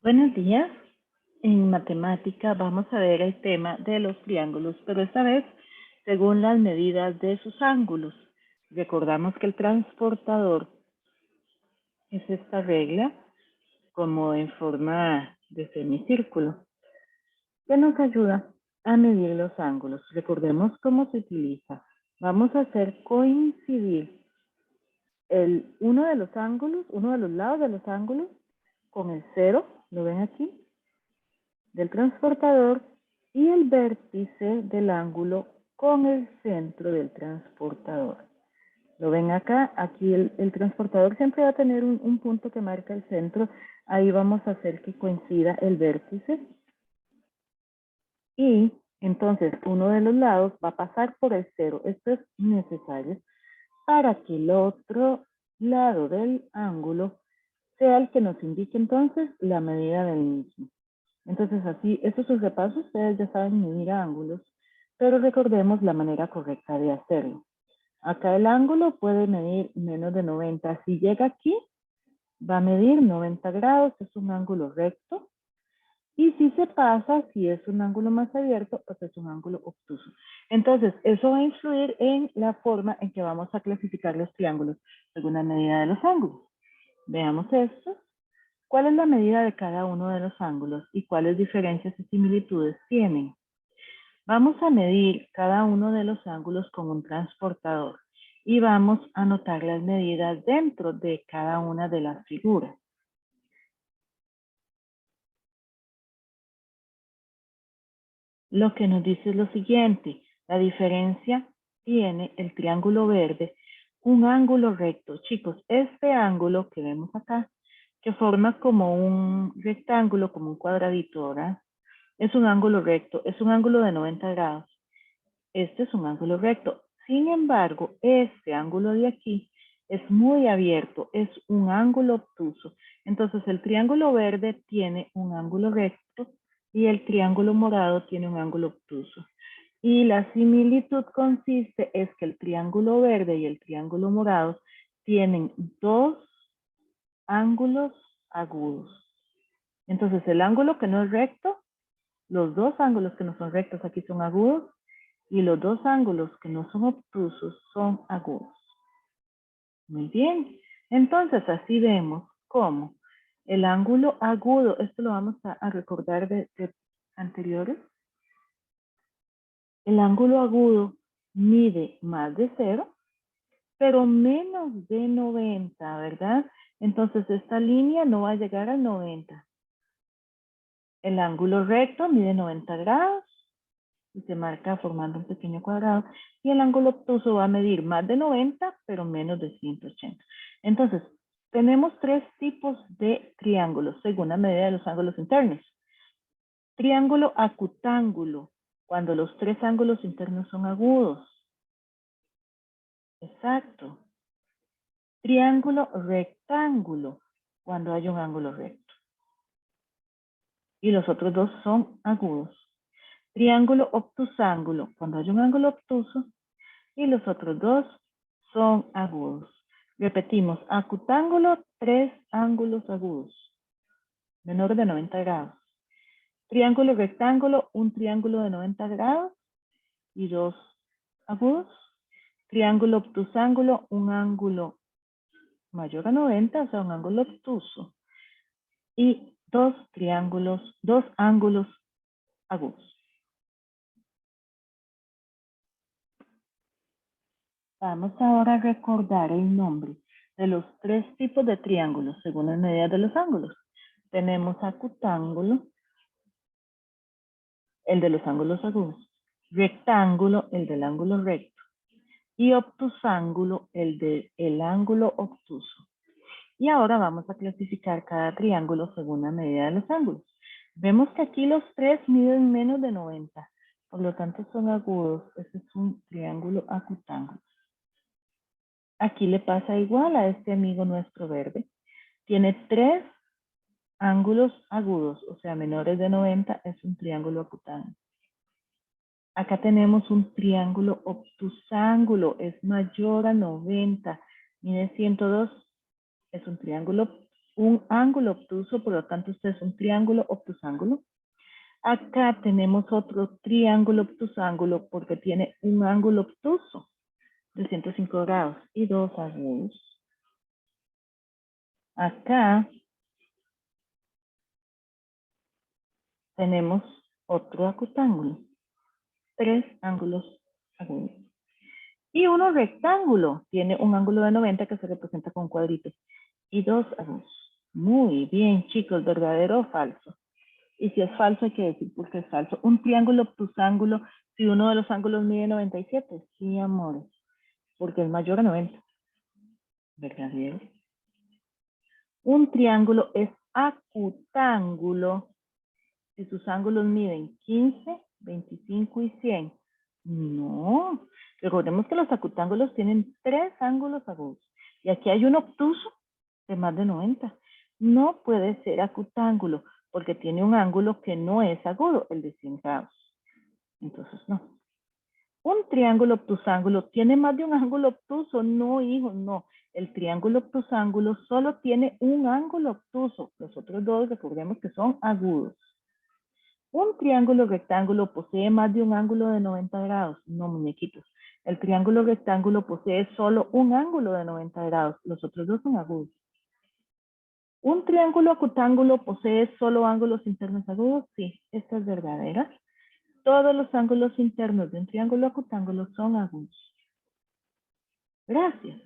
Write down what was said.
Buenos días. En matemática vamos a ver el tema de los triángulos, pero esta vez según las medidas de sus ángulos. Recordamos que el transportador es esta regla como en forma de semicírculo que nos ayuda a medir los ángulos. Recordemos cómo se utiliza. Vamos a hacer coincidir uno de los lados de los ángulos con el cero, ¿lo ven aquí? Del transportador y el vértice del ángulo con el centro del transportador. ¿Lo ven acá? Aquí el transportador siempre va a tener un punto que marca el centro. Ahí vamos a hacer que coincida el vértice. Y entonces uno de los lados va a pasar por el cero. Esto es necesario para que el otro lado del ángulo sea el que nos indique entonces la medida del mismo. Entonces así, estos sus repasos, ustedes ya saben medir ángulos, pero recordemos la manera correcta de hacerlo. Acá el ángulo puede medir menos de 90. Si llega aquí, va a medir 90 grados, es un ángulo recto. Y si se pasa, si es un ángulo más abierto, pues es un ángulo obtuso. Entonces, eso va a influir en la forma en que vamos a clasificar los triángulos según la medida de los ángulos. Veamos esto. ¿Cuál es la medida de cada uno de los ángulos y cuáles diferencias y similitudes tienen? Vamos a medir cada uno de los ángulos con un transportador y vamos a anotar las medidas dentro de cada una de las figuras. Lo que nos dice es lo siguiente: la diferencia tiene el triángulo verde un ángulo recto. Chicos, este ángulo que vemos acá, que forma como un rectángulo, como un cuadradito, ¿verdad? Es un ángulo recto, es un ángulo de 90 grados. Este es un ángulo recto. Sin embargo, este ángulo de aquí es muy abierto, es un ángulo obtuso. Entonces, el triángulo verde tiene un ángulo recto y el triángulo morado tiene un ángulo obtuso. Y la similitud consiste es que el triángulo verde y el triángulo morado tienen dos ángulos agudos. Entonces, el ángulo que no es recto, los dos ángulos que no son rectos aquí son agudos, y los dos ángulos que no son obtusos son agudos. Muy bien. Entonces, así vemos cómo el ángulo agudo, esto lo vamos a recordar de anteriores. El ángulo agudo mide más de 0, pero menos de 90, ¿verdad? Entonces, esta línea no va a llegar a 90. El ángulo recto mide 90 grados y se marca formando un pequeño cuadrado, y el ángulo obtuso va a medir más de 90, pero menos de 180. Entonces, tenemos tres tipos de triángulos según la medida de los ángulos internos. Triángulo acutángulo, cuando los tres ángulos internos son agudos. Exacto. Triángulo rectángulo, cuando hay un ángulo recto. Y los otros dos son agudos. Triángulo obtusángulo, cuando hay un ángulo obtuso, y los otros dos son agudos. Repetimos, acutángulo, tres ángulos agudos, menores de 90 grados. Triángulo rectángulo, un triángulo de 90 grados y dos agudos. Triángulo obtusángulo, un ángulo mayor a 90, o sea, un ángulo obtuso. Y dos ángulos agudos. Vamos ahora a recordar el nombre de los tres tipos de triángulos según las medidas de los ángulos. Tenemos acutángulo, el de los ángulos agudos, rectángulo, el del ángulo recto, y obtusángulo, el del ángulo obtuso. Y ahora vamos a clasificar cada triángulo según la medida de los ángulos. Vemos que aquí los tres miden menos de 90, por lo tanto son agudos. Este es un triángulo acutángulo. Aquí le pasa igual a este amigo nuestro verde. Tiene tres ángulos agudos, o sea, menores de 90, es un triángulo acutángulo. Acá tenemos un triángulo obtusángulo, es mayor a 90, mide 102, es un triángulo un ángulo obtuso, por lo tanto este es un triángulo obtusángulo. Acá tenemos otro triángulo obtusángulo porque tiene un ángulo obtuso de 105 grados y dos agudos. Acá tenemos otro acutángulo, tres ángulos agudos. Y uno rectángulo, tiene un ángulo de 90 que se representa con cuadritos y dos agudos. Muy bien, chicos, ¿verdadero o falso? Y si es falso, hay que decir por qué es falso. Un triángulo obtusángulo, si uno de los ángulos mide 97, sí, amores, porque es mayor a 90. ¿Verdadero? Un triángulo es acutángulo si sus ángulos miden 15, 25 y 100. No, recordemos que los acutángulos tienen tres ángulos agudos. Y aquí hay un obtuso de más de 90. No puede ser acutángulo porque tiene un ángulo que no es agudo, el de 100 grados. Entonces, no. Un triángulo obtusángulo tiene más de un ángulo obtuso. No, hijos, no. El triángulo obtusángulo solo tiene un ángulo obtuso. Los otros dos, recordemos que son agudos. Un triángulo rectángulo posee más de un ángulo de 90 grados. No, muñequitos. El triángulo rectángulo posee solo un ángulo de 90 grados. Los otros dos son agudos. ¿Un triángulo acutángulo posee solo ángulos internos agudos? Sí, esta es verdadera. Todos los ángulos internos de un triángulo acutángulo son agudos. Gracias.